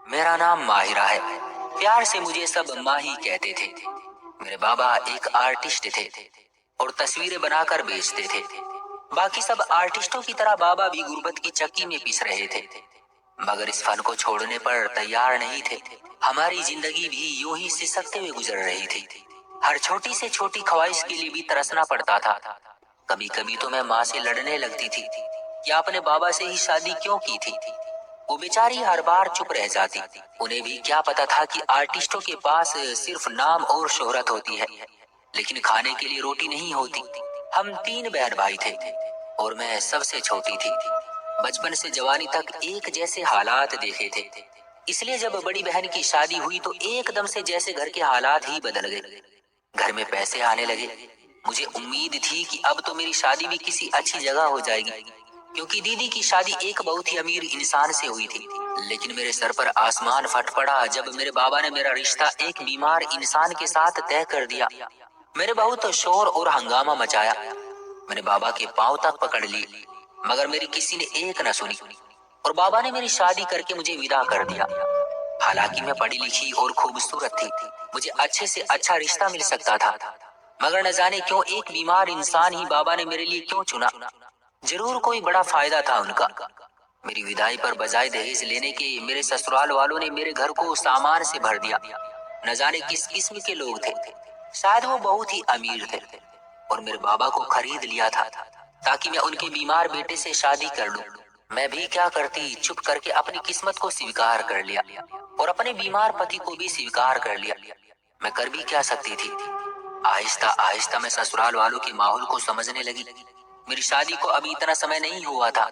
मेरा नाम माहिरा है। प्यार से मुझे सब माही कहते थे। मेरे बाबा एक आर्टिस्ट थे और तस्वीरें बनाकर बेचते थे। बाकी सब आर्टिस्टों की तरह बाबा भी गुर्बत की चक्की में पिस रहे थे, मगर इस फन को छोड़ने पर तैयार नहीं थे। हमारी जिंदगी भी यूं ही सिसकते हुए गुजर रही थी। हर छोटी से छोटी ख्वाहिश के लिए भी तरसना पड़ता था। कभी कभी तो मैं माँ से लड़ने लगती थी कि आपने बाबा से ही शादी क्यों की थी। वो बेचारी हर बार चुप रह जाती। उन्हें भी क्या पता था कि आर्टिस्टों के पास सिर्फ नाम और शोहरत होती है, लेकिन खाने के लिए रोटी नहीं होती। हम 3 बहन भाई थे और मैं सबसे छोटी थी। बचपन से जवानी तक एक जैसे हालात देखे थे, इसलिए जब बड़ी बहन की शादी हुई तो एकदम से जैसे घर के हालात ही बदल गए। घर में पैसे आने लगे। मुझे उम्मीद थी कि अब तो मेरी शादी भी किसी अच्छी जगह हो जाएगी, क्योंकि दीदी की शादी एक बहुत ही अमीर इंसान से हुई थी। लेकिन मेरे सर पर आसमान फट पड़ा जब मेरे बाबा ने मेरा रिश्ता एक बीमार इंसान के साथ तय कर दिया। मेरे बहुत शोर और हंगामा मचाया। मैंने बाबा के पांव तक पकड़ लिए, मगर मेरी किसी ने एक न सुनी और बाबा ने मेरी शादी करके मुझे विदा कर दिया। हालांकि मैं पढ़ी लिखी और खूबसूरत थी, मुझे अच्छे से अच्छा रिश्ता मिल सकता था, मगर न जाने क्यों एक बीमार इंसान ही बाबा ने मेरे लिए क्यों चुना। जरूर कोई बड़ा फायदा था उनका। मेरी विदाई पर बजाय दहेज लेने के मेरे ससुराल वालों ने मेरे घर को सामान से भर दिया। न जाने किस किस्म के लोग थे, शायद वो बहुत ही अमीर थे और मेरे बाबा को खरीद लिया था ताकि मैं उनके बीमार बेटे से शादी कर लूं। मैं भी क्या करती, चुप करके अपनी किस्मत को स्वीकार कर लिया और अपने बीमार पति को भी स्वीकार कर लिया। मैं कर भी क्या सकती थी। आहिस्ता आहिस्ता मैं ससुराल वालों के माहौल को समझने लगी। मेरी शादी को अभी इतना समय नहीं हुआ था,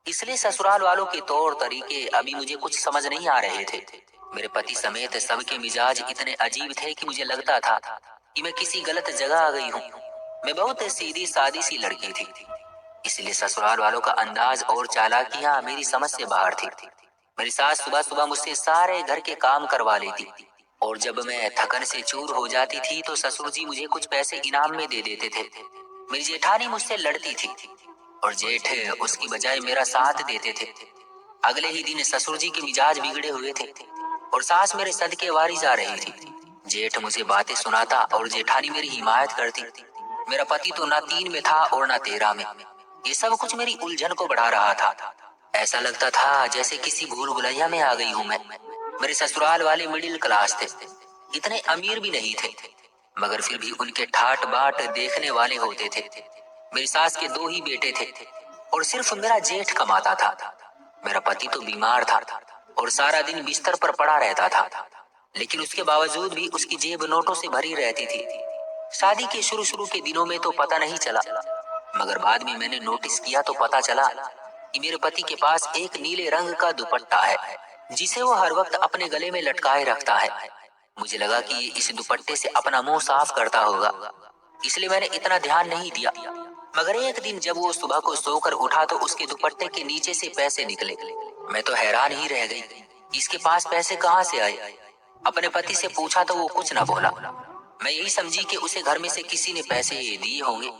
इसलिए ससुराल वालों के तौर तरीके अभी मुझे कुछ समझ नहीं आ रहे थे। मेरे पति समेत सबके मिजाज इतने अजीब थे कि मुझे लगता था कि मैं किसी गलत जगह आ गई हूँ। मैं बहुत सीधी सादी सी लड़की थी, इसलिए ससुराल वालों का अंदाज और चालाकियां मेरी समझ से बाहर थी। मेरी सास सुबह सुबह मुझसे सारे घर के काम करवा लेती और जब मैं थकन से चूर हो जाती थी तो ससुर जी मुझे कुछ पैसे इनाम में दे देते थे। मेरी जेठानी मुझसे लड़ती थी और जेठ उसकी बजाय मेरा साथ देते थे। अगले ही दिन ससुर जी के मिजाज बिगड़े हुए थे और सास मेरे सदके वारी जा रही थी। जेठ मुझे बातें सुनाता और जेठानी मेरी हिमायत करती। मेरा पति तो ना 3 में था और ना 13 में। ये सब कुछ मेरी उलझन को बढ़ा रहा था। ऐसा लगता था जैसे किसी भूल भुलैया में आ गई हूँ मैं। मेरे ससुराल वाले मिडिल क्लास थे, इतने अमीर भी नहीं थे, मगर फिर भी उनके ठाट बाट देखने वाले होते थे। मेरी सास के 2 ही बेटे थे और सिर्फ मेरा जेठ कमाता था। मेरा पति तो बीमार था और सारा दिन बिस्तर पर पड़ा रहता था, लेकिन उसके बावजूद भी उसकी जेब नोटों से भरी रहती थी। शादी के शुरू शुरू के दिनों में तो पता नहीं चला, मगर बाद में मैंने नोटिस किया तो पता चला कि मेरे पति के पास एक नीले रंग का दुपट्टा है जिसे वो हर वक्त अपने गले में लटकाए रखता है। मुझे लगा कि ये इस दुपट्टे से अपना मुंह साफ करता होगा, इसलिए मैंने इतना ध्यान नहीं दिया। मगर एक दिन जब वो सुबह को सोकर उठा तो उसके दुपट्टे के नीचे से पैसे निकले। मैं तो हैरान ही रह गई, इसके पास पैसे कहाँ से आए। अपने पति से पूछा तो वो कुछ ना बोला। मैं यही समझी कि उसे घर में से किसी ने पैसे दिए होंगे।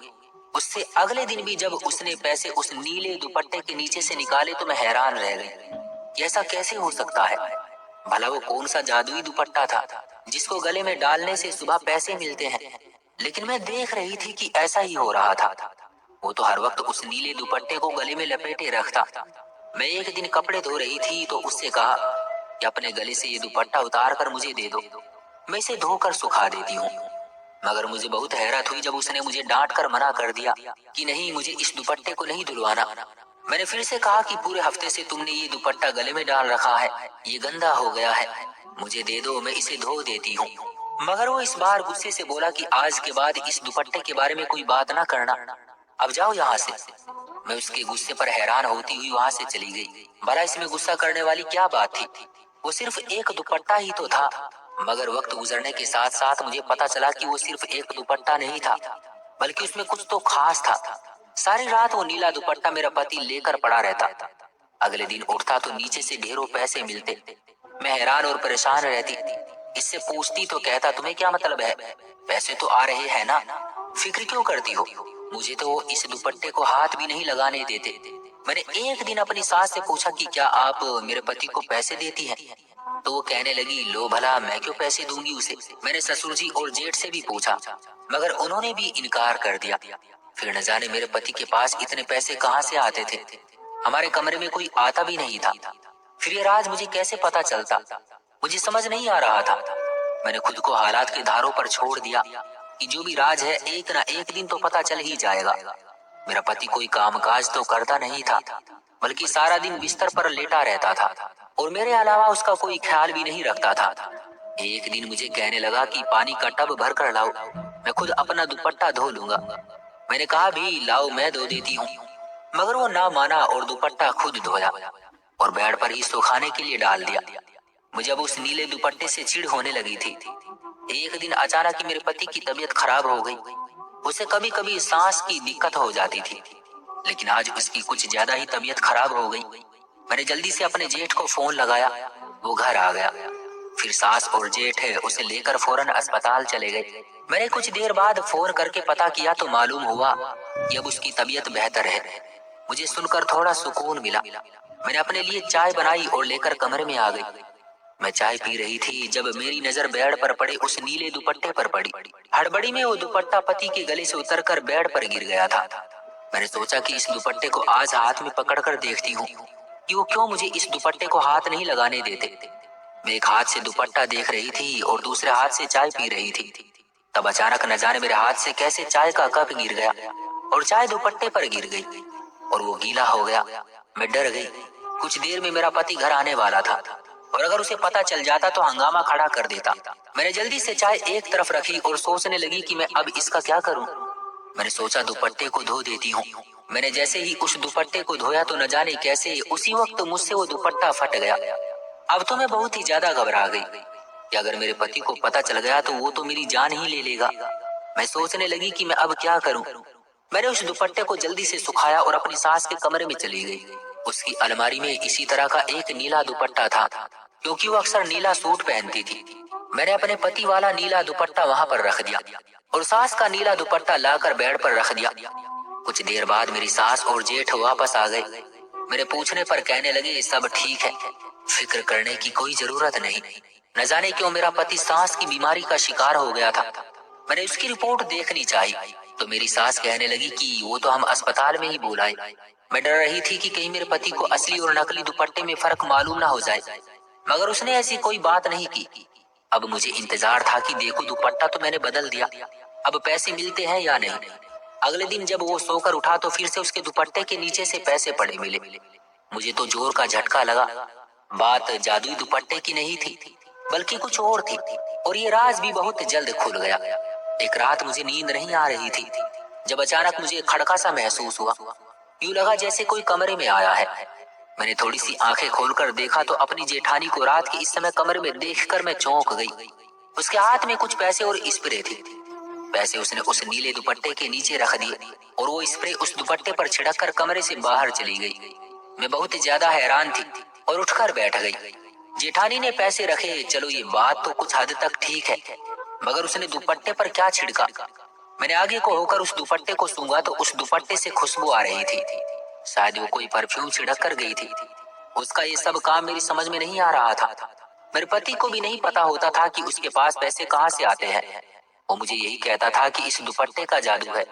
उससे अगले दिन भी जब उसने पैसे उस नीले दुपट्टे के नीचे से निकाले तो मैं हैरान रह गई कि ऐसा कैसे हो सकता है। भला वो कौन सा जादुई दुपट्टा था जिसको गले में डालने से सुबह पैसे मिलते हैं। लेकिन मैं देख रही थी कि ऐसा ही हो रहा था। वो तो हर वक्त उस नीले दुपट्टे को गले में लपेटे रखता। मैं एक दिन कपड़े धो रही थी तो उससे कहा कि अपने गले से ये दुपट्टा उतार कर मुझे दे दो, मैं इसे धोकर सुखा देती हूँ। मगर मुझे बहुत हैरत हुई जब उसने मुझे डांट कर मना कर दिया कि नहीं, मुझे इस दुपट्टे को नहीं धुलवाना। मैंने फिर से कहा कि पूरे हफ्ते से तुमने ये दुपट्टा गले में डाल रखा है, ये गंदा हो गया है, मुझे दे दो, मैं इसे धो देती हूँ। मगर वो इस बार गुस्से से बोला कि आज के बाद इस दुपट्टे के बारे में कोई बात ना करना, अब जाओ यहाँ से। मैं उसके गुस्से पर हैरान होती हुई वहाँ से चली गई। भला इसमें गुस्सा करने वाली क्या बात थी, वो सिर्फ एक दुपट्टा ही तो था। मगर वक्त गुजरने के साथ साथ मुझे पता चला कि वो सिर्फ एक दुपट्टा नहीं था, बल्कि उसमें कुछ तो खास था। सारी रात वो नीला दुपट्टा मेरा पति लेकर पड़ा रहता। अगले दिन उठता तो नीचे से ढेरों पैसे मिलते। मैं हैरान और परेशान रहती। इससे पूछती तो कहता तुम्हें क्या मतलब है, पैसे तो आ रहे हैं ना, फिक्र क्यों करती हो। मुझे तो इस दुपट्टे को हाथ भी नहीं लगाने देते। मैंने एक दिन अपनी सास से पूछा कि क्या आप मेरे पति को पैसे देती हैं। तो वो कहने लगी, लो भला मैं क्यों पैसे दूंगी उसे। मैंने ससुर जी और जेठ से भी पूछा, मगर उन्होंने भी इनकार कर दिया। फिर न जाने मेरे पति के पास इतने पैसे कहाँ से आते थे। हमारे कमरे में कोई आता भी नहीं था। फिर ये राज मुझे कैसे पता चलता, मुझे समझ नहीं आ रहा था। मैंने खुद को हालात के धारों पर छोड़ दिया कि जो भी राज है एक ना एक दिन तो पता चल ही जाएगा। मेरा पति कोई कामकाज तो करता नहीं था, बल्कि सारा दिन बिस्तर पर लेटा रहता था और मेरे अलावा उसका कोई ख्याल भी नहीं रखता था। एक दिन मुझे कहने लगा कि पानी का टब भर कर लाओ, मैं खुद अपना दुपट्टा धो लूंगा। मैंने कहा भी लाओ मैं धो देती हूँ, मगर वो ना माना और दुपट्टा खुद धोया और बेड पर ही सुखाने के लिए डाल दिया। मुझे अब उस नीले दुपट्टे से चिढ़ होने लगी थी। एक दिन अचानक ही मेरे पति की तबीयत खराब हो गई। उसे कभी कभी सांस की दिक्कत हो जाती थी, लेकिन आज उसकी कुछ ज्यादा ही तबीयत खराब हो गई। मैंने जल्दी से अपने जेठ को फोन लगाया, वो घर आ गया। फिर सास और जेठ है उसे लेकर फौरन अस्पताल चले गए। मैंने कुछ देर बाद फोन करके पता किया तो मालूम हुआ कि अब उसकी तबीयत बेहतर है। मुझे सुनकर थोड़ा सुकून मिला। मैंने अपने लिए चाय बनाई और लेकर कमरे में आ गई। मैं चाय पी रही थी जब मेरी नजर बेड पर पड़े उस नीले दुपट्टे पर पड़ी। हड़बड़ी में वो दुपट्टा पति के गले से उतरकर बेड पर गिर गया था। मैंने सोचा कि इस दुपट्टे को आज हाथ में पकड़कर देखती हूँ कि वो क्यों मुझे इस दुपट्टे को हाथ नहीं लगाने देते। मैं एक हाथ से दुपट्टा देख रही थी और दूसरे हाथ से चाय पी रही थी। तब अचानक न जाने मेरे हाथ से कैसे चाय का कप गिर गया और चाय दुपट्टे पर गिर गई और वो गीला हो गया। मैं डर गई। कुछ देर में मेरा पति घर आने वाला था और अगर उसे पता चल जाता तो हंगामा खड़ा कर देता। मैंने जल्दी से चाय एक तरफ रखी और सोचने लगी कि मैं अब इसका क्या करूं। मैंने सोचा दुपट्टे को धो देती हूँ। मैंने जैसे ही उस दुपट्टे को धोया तो न जाने कैसे उसी वक्त मुझसे वो दुपट्टा फट गया। अब तो मैं बहुत ही ज्यादा घबरा गई कि अगर मेरे पति को पता चल गया तो वो तो मेरी जान ही ले लेगा। मैं सोचने लगी कि मैं अब क्या करूं। मैंने उस दुपट्टे को जल्दी से सुखाया और अपनी सास के कमरे में चली गई। उसकी अलमारी में इसी तरह का एक नीला दुपट्टा था, क्योंकि वो अक्सर नीला सूट पहनती थी। मैंने अपने पति वाला नीला दुपट्टा वहां पर रख दिया और सास का नीला दुपट्टा लाकर बेड पर रख दिया। कुछ देर बाद मेरी सास और जेठ वापस आ गए। मेरे पूछने पर कहने लगे सब ठीक है, फिक्र करने की कोई जरूरत नहीं। न जाने क्यों मेरा पति सांस की बीमारी का शिकार हो गया था। मैंने उसकी रिपोर्ट देखनी चाहिए तो मेरी सास कहने लगी कि वो तो हम अस्पताल में ही बुलाए। मैं डर रही थी कि कहीं मेरे पति को असली और नकली दुपट्टे में फर्क मालूम ना हो जाए, मगर उसने ऐसी कोई बात नहीं की। अब मुझे इंतजार था कि देखो दुपट्टा तो मैंने बदल दिया, अब पैसे मिलते हैं या नहीं। अगले दिन जब वो सोकर उठा तो फिर से उसके दुपट्टे के नीचे से पैसे पड़े मिले। मुझे तो जोर का झटका लगा। बात जादुई दुपट्टे की नहीं थी, बल्कि कुछ और थी और ये राज भी बहुत जल्द खुल गया। एक रात मुझे नींद नहीं आ रही थी जब अचानक मुझे एक खड़का सा महसूस हुआ। यूं लगा जैसे कोई कमरे में आया है। मैंने थोड़ी सी आंखें खोलकर देखा तो अपनी जेठानी को रात के इस समय कमरे में देखकर मैं चौंक गई। उसके हाथ में कुछ पैसे और स्प्रे थी। पैसे उसने उस नीले दुपट्टे के नीचे रख दिए और वो स्प्रे उस दुपट्टे पर छिड़क कर कमरे से बाहर चली गई। मैं बहुत ज्यादा हैरान थी और उठकर बैठ गई। जेठानी ने पैसे रखे, चलो ये बात तो कुछ हद तक ठीक है, मगर उसने दुपट्टे पर क्या छिड़का। मैंने आगे को होकर उस दुपट्टे को सूंघा तो उस दुपट्टे से खुशबू आ रही थी। शायद वो कोई परफ्यूम छिड़क कर गई थी। उसका ये सब काम मेरी समझ में नहीं आ रहा था। मेरे पति को भी नहीं पता होता था कि उसके पास पैसे कहाँ से आते हैं। वो मुझे यही कहता था कि इस दुपट्टे का जादू है,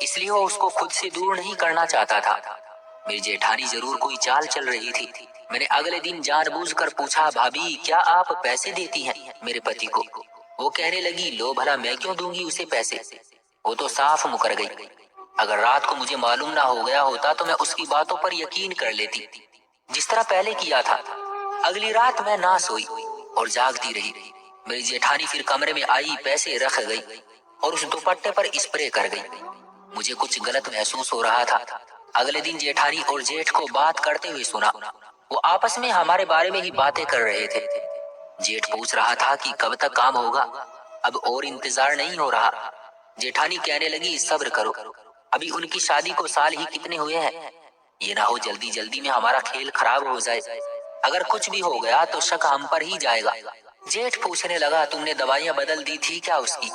इसलिए वो उसको खुद से दूर नहीं करना चाहता था। मेरी जेठानी जरूर कोई चाल चल रही थी। मैंने अगले दिन जानबूझकर पूछा, भाभी क्या आप पैसे देती हैं मेरे पति को। वो कहने लगी, लो भला मैं क्यों दूंगी उसे पैसे। वो तो साफ मुकर गई। अगर रात को मुझे मालूम ना हो गया होता तो मैं उसकी बातों पर यकीन कर लेती, जिस तरह पहले किया था। अगली रात मैं ना सोई और जागती रही। मेरी जेठानी फिर कमरे में आई, पैसे रख गई और उस दुपट्टे पर स्प्रे कर गई। मुझे कुछ गलत महसूस हो रहा था। अगले दिन जेठानी और जेठ को बात करते हुए सुना। वो आपस में हमारे बारे में ही बातें कर रहे थे। जेठ पूछ रहा था कि कब तक काम होगा, अब और इंतजार नहीं हो रहा। जेठानी कहने लगी, सब्र करो, अभी उनकी शादी को साल ही कितने हुए हैं, ये ना हो जल्दी जल्दी में हमारा खेल खराब हो जाए। अगर कुछ भी हो गया तो शक हम पर ही जाएगा। जेठ पूछने लगा, तुमने दवाइयां बदल दी थी क्या उसकी।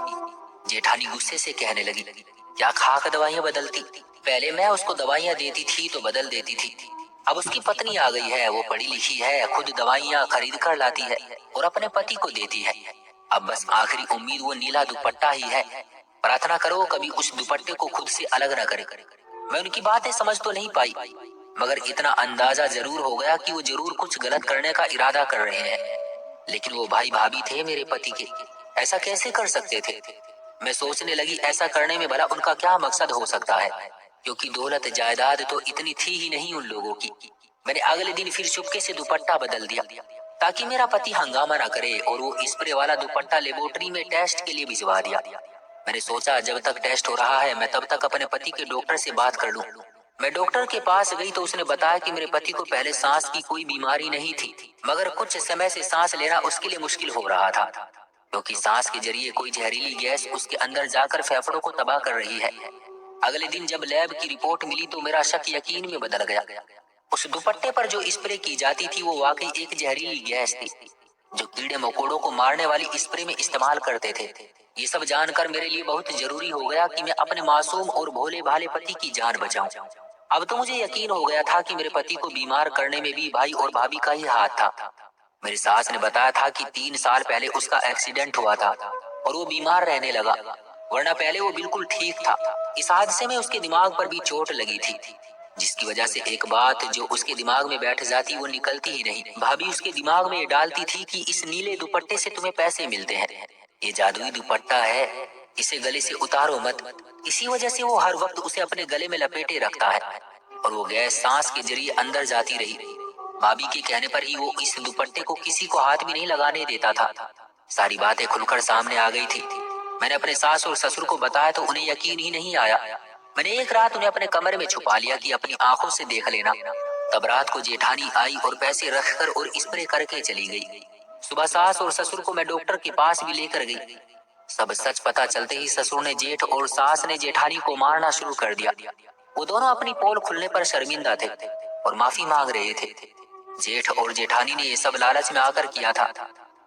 जेठानी गुस्से से कहने लगी, क्या खाक दवाइयां बदलती, पहले मैं उसको दवाइयां देती थी तो बदल देती थी, अब उसकी पत्नी आ गई है, वो पढ़ी लिखी है, खुद दवाइयाँ खरीद कर लाती है और अपने पति को देती है। अब बस आखिरी उम्मीद वो नीला दुपट्टा ही है। प्रार्थना करो कभी उस दुपट्टे को खुद से अलग न करे। मैं उनकी बातें समझ तो नहीं पाई, मगर इतना अंदाजा जरूर हो गया कि वो जरूर कुछ गलत करने का इरादा कर रहे हैं। लेकिन वो भाई भाभी थे मेरे पति के, ऐसा कैसे कर सकते थे? मैं सोचने लगी ऐसा करने में भला उनका क्या मकसद हो सकता है, क्योंकि दौलत जायदाद तो इतनी थी ही नहीं उन लोगों की। मैंने अगले दिन फिर चुपके से दुपट्टा बदल दिया ताकि मेरा पति हंगामा ना करे, और वो स्प्रे वाला दुपट्टा लेबोरेटरी में टेस्ट के लिए भिजवा दिया। मैंने सोचा जब तक टेस्ट हो रहा है मैं तब तक अपने पति के डॉक्टर से बात कर लूं। मैं डॉक्टर के पास गई तो उसने बताया कि मेरे पति को पहले सांस की कोई बीमारी नहीं थी, मगर कुछ समय से सांस लेना उसके लिए मुश्किल हो रहा था, क्योंकि सांस के जरिए कोई जहरीली गैस उसके अंदर जाकर फेफड़ों को तबाह कर रही है। अगले दिन जब लैब की रिपोर्ट मिली तो मेरा शक यकीन में बदल गया। उस दुपट्टे पर जो स्प्रे की जाती थी वो वाकई एक जहरीली गैस थी, जो कीड़े मकोड़ों को मारने वाली स्प्रे में इस्तेमाल करते थे। ये सब जानकर मेरे लिए बहुत जरूरी हो गया कि मैं अपने मासूम और भोले भाले पति की जान बचाऊं। अब तो मुझे यकीन हो गया था कि मेरे पति को बीमार करने में भी भाई और भाभी का ही हाथ था। मेरी सास ने बताया था कि 3 साल पहले उसका एक्सीडेंट हुआ था और वो बीमार रहने लगा, वरना पहले वो बिल्कुल ठीक था। इस हादसे में उसके दिमाग पर भी चोट लगी थी, जिसकी वजह से एक बात जो उसके दिमाग में बैठ जाती वो निकलती ही नहीं। भाभी उसके दिमाग में ये डालती थी कि इस नीले दुपट्टे से तुम्हें पैसे मिलते हैं, ये जादुई दुपट्टा है, इसे गले से उतारो मत। इसी वजह से वो हर वक्त उसे अपने गले में लपेटे रखता है और वो गैस सांस के जरिए अंदर जाती रही। भाभी के कहने पर ही वो इस दुपट्टे को किसी को हाथ भी नहीं लगाने देता था। सारी बातें खुलकर सामने आ गई थी। मैंने अपने सास और ससुर को बताया तो उन्हें यकीन ही नहीं आया। मैंने एक रात उन्हें अपने कमरे में छुपा लिया कि अपनी आंखों से देख लेना। तब रात को जेठानी आई और पैसे रखकर और स्प्रे करके चली गई। सुबह सास और ससुर को मैं डॉक्टर के पास भी लेकर गई। सब सच पता चलते ही ससुर ने जेठ और सास ने जेठानी को मारना शुरू कर दिया। वो दोनों अपनी पोल खुलने पर शर्मिंदा थे और माफी मांग रहे थे। जेठ और जेठानी ने ये सब लालच में आकर किया था।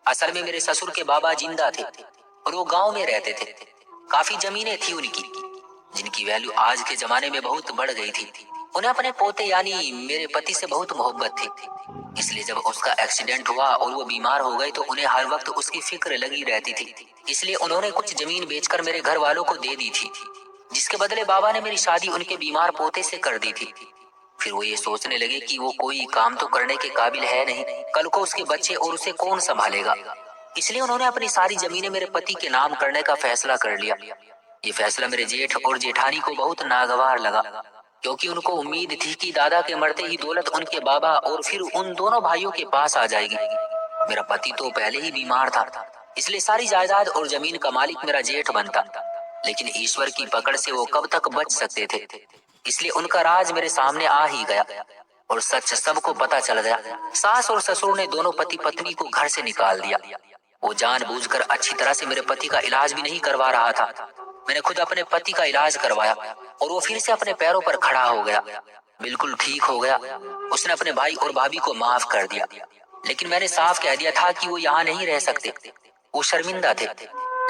असल में मेरे ससुर के बाबा जिंदा थे और वो गांव में रहते थे। काफी जमीनें थी उनकी, जिनकी वैल्यू आज के जमाने में बहुत बढ़ गई थी। उन्हें अपने पोते यानी मेरे पति से बहुत मोहब्बत थी, इसलिए जब उसका एक्सीडेंट हुआ और वो बीमार हो गए तो उन्हें हर वक्त उसकी फिक्र लगी रहती थी। इसलिए उन्होंने कुछ जमीन बेचकर मेरे घर वालों को दे दी थी, जिसके बदले बाबा ने मेरी शादी उनके बीमार पोते से कर दी थी। फिर वो ये सोचने लगे कि वो कोई काम तो करने के काबिल है नहीं, कल को उसके बच्चे और उसे कौन संभालेगा। इसलिए उन्होंने अपनी सारी जमीनें मेरे पति के नाम करने का फैसला कर लिया। ये फैसला मेरे जेठ और जेठानी को बहुत नागवार लगा, क्योंकि उनको उम्मीद थी कि दादा के मरते ही दौलत उनके बाबा और फिर उन दोनों भाइयों के पास आ जाएगी। मेरा पति तो पहले ही बीमार था, इसलिए सारी जायदाद और जमीन का मालिक मेरा जेठ बनता, लेकिन ईश्वर की पकड़ से वो कब तक बच सकते थे। इसलिए उनका राज मेरे सामने आ ही गया और सच सबको पता चल गया। सास और ससुर ने दोनों पति पत्नी को घर से निकाल दिया। वो जानबूझकर अच्छी तरह से मेरे पति का इलाज भी नहीं करवा रहा था। मैंने खुद अपने पति का इलाज करवाया और वो फिर से अपने पैरों पर खड़ा हो गया, बिल्कुल ठीक हो गया। उसने अपने भाई और भाभी को माफ कर दिया, लेकिन मैंने साफ कह दिया था कि वो यहाँ नहीं रह सकते। वो शर्मिंदा थे,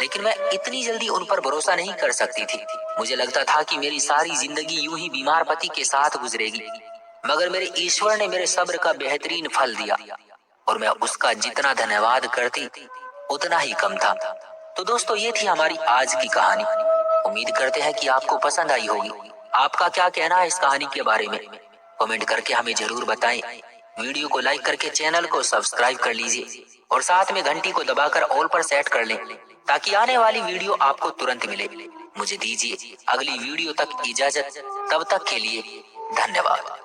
लेकिन मैं इतनी जल्दी उन पर भरोसा नहीं कर सकती थी। मुझे लगता था कि मेरी सारी जिंदगी यूं ही बीमार पति के साथ गुजरेगी, मगर मेरे ईश्वर ने मेरे सब्र का बेहतरीन फल दिया और मैं उसका जितना धन्यवाद करती उतना ही कम था। तो दोस्तों, ये थी हमारी आज की कहानी। उम्मीद करते हैं कि आपको पसंद आई होगी। आपका क्या कहना है इस कहानी के बारे में? कमेंट करके हमें जरूर बताएं। वीडियो को लाइक करके चैनल को सब्सक्राइब कर लीजिए और साथ में घंटी को दबाकर ऑल पर सेट कर लें, ताकि आने वाली वीडियो आपको तुरंत मिले। मुझे दीजिए अगली वीडियो तक इजाजत, तब तक के लिए धन्यवाद।